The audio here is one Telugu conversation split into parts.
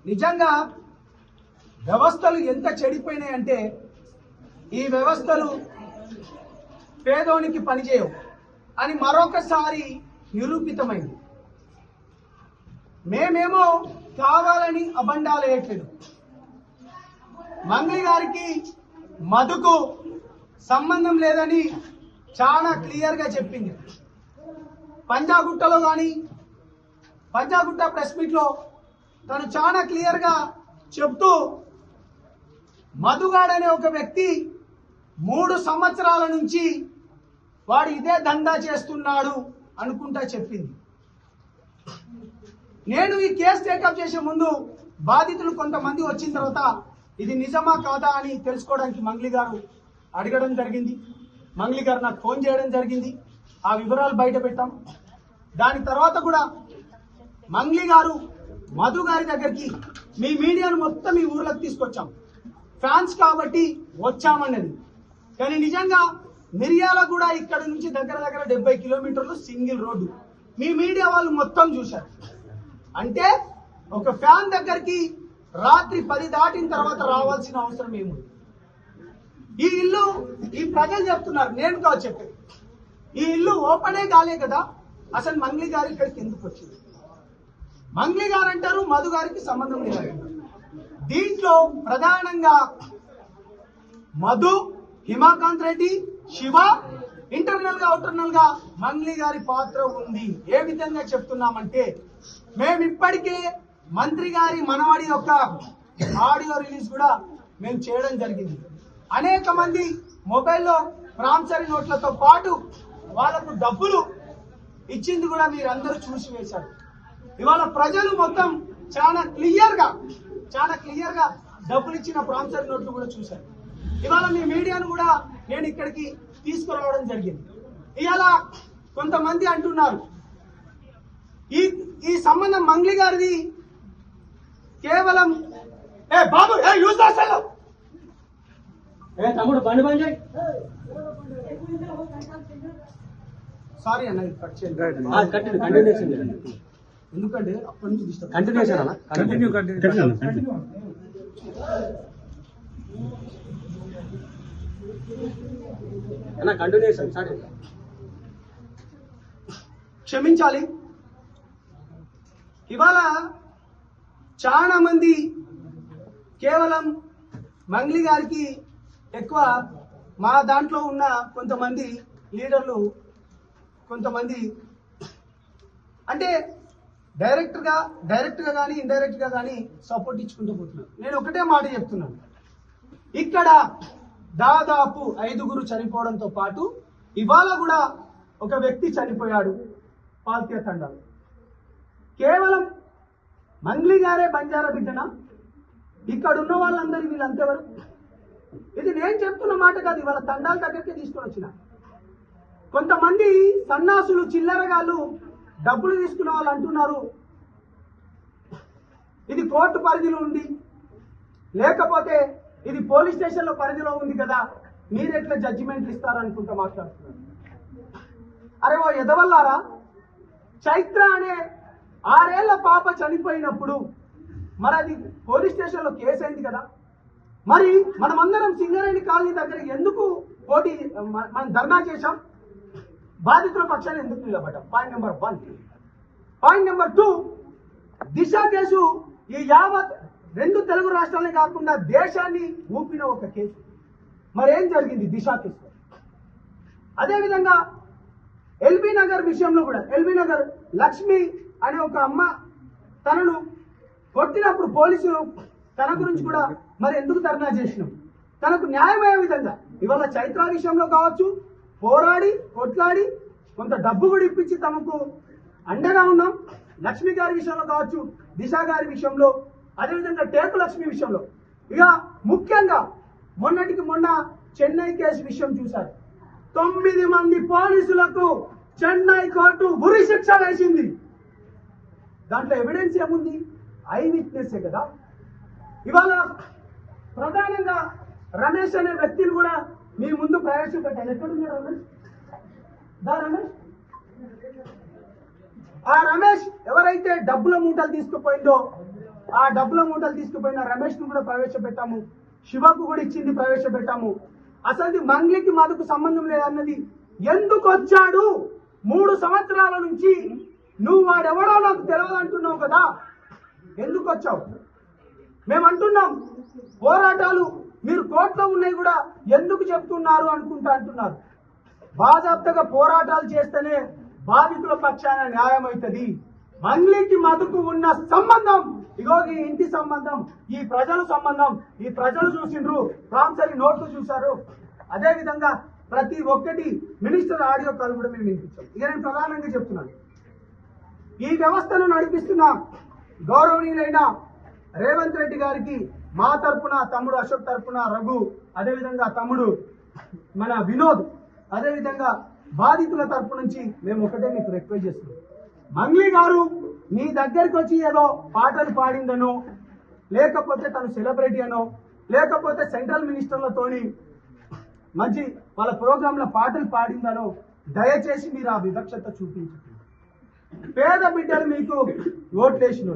నిజంగా వ్యవస్థలు ఎంత చెడిపోయినాయంటే ఈ వ్యవస్థలు పేదోనికి పనిచేయవు అని మరొకసారి నిరూపితమైంది. మేమేమో కావాలని అబండాలు వేయట్లేదు. మంగళి గారికి మధుకు సంబంధం లేదని చాలా క్లియర్గా చెప్పింది. పంజాగుట్టలో కానీ పంజాగుట్ట ప్రెస్ మీట్లో తను చాలా క్లియర్గా చెప్తూ మధుగాడనే ఒక వ్యక్తి 3 సంవత్సరాల నుంచి వాడు ఇదే దందా చేస్తున్నాడు అనుకుంటా చెప్పింది. నేను ఈ కేసు టేకప్ చేసే ముందు బాధితులు కొంతమంది వచ్చిన తర్వాత ఇది నిజమా కాదా అని తెలుసుకోవడానికి మంగళి గారు అడగడం జరిగింది. మంగళి గారు నాకు ఫోన్ చేయడం జరిగింది. ఆ వివరాలు బయట పెట్టాం. దాని తర్వాత కూడా మంగళి గారు మధు గారి దగ్గరికి మీ మీడియాను మొత్తం మీ ఊర్లోకి తీసుకొచ్చాం, ఫ్యాన్స్ కాబట్టి వచ్చామన్నది. కానీ నిజంగా మిర్యాల కూడా ఇక్కడ నుంచి దగ్గర 70 కిలోమీటర్లు సింగిల్ రోడ్డు. మీ మీడియా వాళ్ళు మొత్తం చూశారు. అంటే ఒక ఫ్యాన్ దగ్గరికి రాత్రి 10 దాటిన తర్వాత రావాల్సిన అవసరం ఏముంది? ఈ ఇల్లు ఈ ప్రజలు చెప్తున్నారు, నేను కాదు చెప్పేది. ఈ ఇల్లు ఓపెనే కాలే కదా, అసలు మంగళి గారి ఇక్కడికి ఎందుకు వచ్చింది? మంగళి గారు అంటారు మధు గారికి సంబంధం లేదు. దీంట్లో ప్రధానంగా మధు, హిమాకాంత్ రెడ్డి, శివ ఇంటర్నల్ గా అవుటర్నల్ గా మంగళి గారి పాత్ర ఉంది. ఏ విధంగా చెప్తున్నామంటే మేము ఇప్పటికే మంత్రి గారి మనవడి యొక్క ఆడియో రిలీజ్ కూడా మేము చేయడం జరిగింది. అనేక మంది మొబైల్లో ప్రామిసరీ నోట్లతో పాటు వాళ్ళకు డబ్బులు ఇచ్చింది కూడా మీరు అందరూ చూసి వేశారు. ఇవాళ ప్రజలు మొత్తం చాలా క్లియర్ గా డబ్బులు ఇచ్చిన ప్రామిసరీ నోట్లు కూడా చూశారు. ఇవాళ మీ మీడియాను కూడా నేను ఇక్కడికి తీసుకురావడం జరిగింది. ఇవాళ కొంతమంది అంటున్నారు ఈ సంబంధం మంగళి గారిది కేవలం బాబు యూజ్ తమ్ముడు బండి బంద్ చేయి. సారీ అన్న, కట్ చేయండి. ఎందుకంటే అప్పటి నుంచి కంటిన్యూషన్ అన్న, కంటిన్యూ అన్న, కంటిన్యూషన్ స్టార్ట్. క్షమించాలి. ఇవాళ చాలా మంది కేవలం మంగళి గారికి ఎక్కువ, మా దాంట్లో ఉన్న కొంతమంది లీడర్లు కొంతమంది అంటే డైరెక్ట్ గా కానీ ఇండైరెక్ట్ గా కానీ సపోర్ట్ ఇచ్చుకుంటూ పోతున్నారు. నేను ఒకటే మాట చెప్తున్నాను, ఇక్కడ దాదాపు 5గురు చనిపోవడంతో పాటు ఇవాళ కూడా ఒక వ్యక్తి చనిపోయాడు పాల్తీయ తండాలు. కేవలం మంగళి గారే బంజారా బిడ్డనా? ఇక్కడ ఉన్న వాళ్ళందరూ వీళ్ళంతెవరు? ఇది నేను చెప్తున్న మాట కాదు, ఇవాళ తండాల దగ్గరికి తీసుకొని వచ్చిన కొంతమంది సన్నాసులు చిల్లరగాళ్ళు డబ్బులు తీసుకున్న వాళ్ళు అంటున్నారు ఇది కోర్టు పరిధిలో ఉంది, లేకపోతే ఇది పోలీస్ స్టేషన్లో పరిధిలో ఉంది కదా, మీరు ఎట్లా జడ్జిమెంట్లు ఇస్తారనుకుంటా మాట్లాడుతున్నారు. అరే ఓ ఎదవల్లారా, చైత్ర అనే 6 ఏళ్ల పాప చనిపోయినప్పుడు మరి అది పోలీస్ స్టేషన్లో కేసు అయింది కదా, మరి మనమందరం సింగరేణి కాలనీ దగ్గర ఎందుకు మనం ధర్నా చేశాం? బాధితుల పక్షాన్ని ఎందుకు నిలబడ్డాం? Point number 1. Point number 2, Disha case ఈ యావత్ 2 తెలుగు రాష్ట్రాలనే కాకుండా దేశాన్ని ఊపిన ఒక కేసు. మరేం జరిగింది దిశ కేసు? అదేవిధంగా ఎల్బీ నగర్ విషయంలో కూడా, ఎల్బీ నగర్ లక్ష్మి అనే ఒక అమ్మ తనను కొట్టినప్పుడు పోలీసులు తన గురించి కూడా మరి ఎందుకు ధర్నా చేసినాం? తనకు న్యాయమయ్యే విధంగా ఇవాళ చైత్ర విషయంలో కావచ్చు పోరాడి కొట్లాడి కొంత డబ్బు కూడా ఇప్పించి తమకు అండగా ఉన్నాం. లక్ష్మి గారి విషయంలో కావచ్చు, దిశ గారి విషయంలో, అదేవిధంగా టేకు లక్ష్మి విషయంలో. ఇక ముఖ్యంగా మొన్నటికి మొన్న చెన్నై కేసు విషయం చూశారు. 9 మంది పోలీసులకు చెన్నై కోర్టు ఉరి శిక్ష వేసింది. దాంట్లో ఎవిడెన్స్ ఏముంది? ఐ విట్నెస్సే కదా. ఇవాళ ప్రధానంగా రమేష్ అనే వ్యక్తిని కూడా మీ ముందు ప్రవేశపెట్టాను. ఎక్కడున్నాడు రమేష్? రమేష్, ఆ రమేష్ ఎవరైతే డబ్బుల మూటలు తీసుకుపోయిందో ఆ డబ్బుల మూటలు తీసుకుపోయిన రమేష్ ను కూడా ప్రవేశపెట్టాము, శివకు కూడా ఇచ్చింది ప్రవేశపెట్టాము. అసలు మంగ్లీకి మధుకు సంబంధం లేదన్నది ఎందుకు వచ్చాడు? 3 సంవత్సరాల నుంచి నువ్వు వాడెవడో నాకు తెలియదు అంటున్నావు కదా, ఎందుకు వచ్చావు? మేము అంటున్నాం పోరాటాలు మీరు కోర్టులో ఉన్నాయి కూడా ఎందుకు చెప్తున్నారు అంటున్నారు. బాజాప్తగా పోరాటాలు చేస్తేనే బాధితుల పక్షాన న్యాయం అవుతుంది. మంగ్లీకి మధుకు ఉన్న సంబంధం ఇగో ఈ ఇంటి సంబంధం, ఈ ప్రజల సంబంధం, ఈ ప్రజలు చూసిండ్రు, ప్రాంసరీ నోట్లు చూశారు. అదే విధంగా ప్రతి ఒక్కటి మినిస్టర్ ఆడియో కాల్ కూడా మేము వినిపించాం. ఇక నేను ప్రధానంగా చెప్తున్నాను, ఈ వ్యవస్థను నడిపిస్తున్న గౌరవనీయులైన రేవంత్ రెడ్డి గారికి మా తరపున, తమ్ముడు అశోక్ తరపున రఘు, అదేవిధంగా తమ్ముడు మన వినోద్, అదేవిధంగా బాధితుల తరపు నుంచి మేము ఒకటే మీకు రిక్వెస్ట్ చేస్తున్నాం. మంగ్లీ గారు మీ దగ్గరికి వచ్చి ఏదో పాటలు పాడిందనో, లేకపోతే తను సెలబ్రిటీ అనో, లేకపోతే సెంట్రల్ మినిస్టర్లతోని మంచి వాళ్ళ ప్రోగ్రాంలో పాటలు పాడిందనో దయచేసి మీరు ఆ వివక్షత చూపించండి. పేద బిడ్డలు మీకు ఓట్లేసిన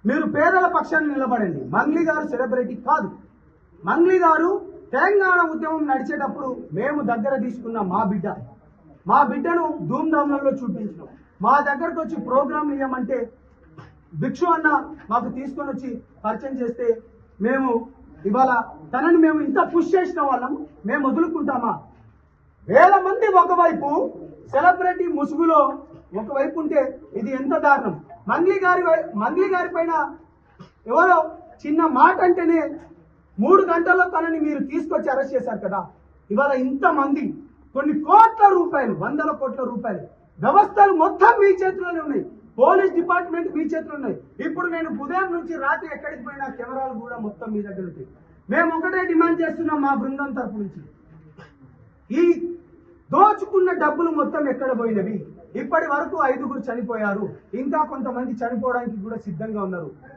మీరు పేదల పక్షాన్ని నిలబడండి. మంగ్లీ గారు సెలబ్రిటీ కాదు. మంగ్లీ గారు తెలంగాణ ఉద్యమం నడిచేటప్పుడు మేము దగ్గర తీసుకున్న మా బిడ్డను ధూమ్ధామ్లలో చూపించినాం. మా దగ్గరకు వచ్చి ప్రోగ్రాం ఇవ్వమంటే భిక్షు అన్న మాకు తీసుకొని వచ్చి పరిచయం చేస్తే మేము ఇవాళ తనని మేము ఇంత పుష్ చేసిన వాళ్ళం మేము వదులుకుంటామా? 1000 మంది ఒకవైపు సెలబ్రిటీ ముసుగులో ఒకవైపు ఉంటే ఇది ఎంత దారుణం. మంగ్లీ గారి పైన ఎవరో చిన్న మాట అంటేనే 3 గంటల్లో తనని మీరు తీసుకొచ్చి అరెస్ట్ చేశారు కదా. ఇవాళ ఇంతమంది కొన్ని కోట్ల రూపాయలు, 100 కోట్ల రూపాయలు వ్యవస్థలు మొత్తం మీ చేతిలోనే ఉన్నాయి. పోలీస్ డిపార్ట్మెంట్ మీ చేతిలో ఉన్నాయి. ఇప్పుడు నేను ఉదయం నుంచి రాత్రి ఎక్కడికి పోయినా కెమెరాలు కూడా మొత్తం మీ దగ్గర ఉంటాయి. మేము ఒకటే డిమాండ్ చేస్తున్నాం మా బృందం తరపు నుంచి, ఈ దోచుకున్న డబ్బులు మొత్తం ఎక్కడ పోయినవి? ఇప్పటి వరకు 5గురు చనిపోయారు, ఇంకా కొంతమంది చనిపోవడానికి కూడా సిద్ధంగా ఉన్నారు.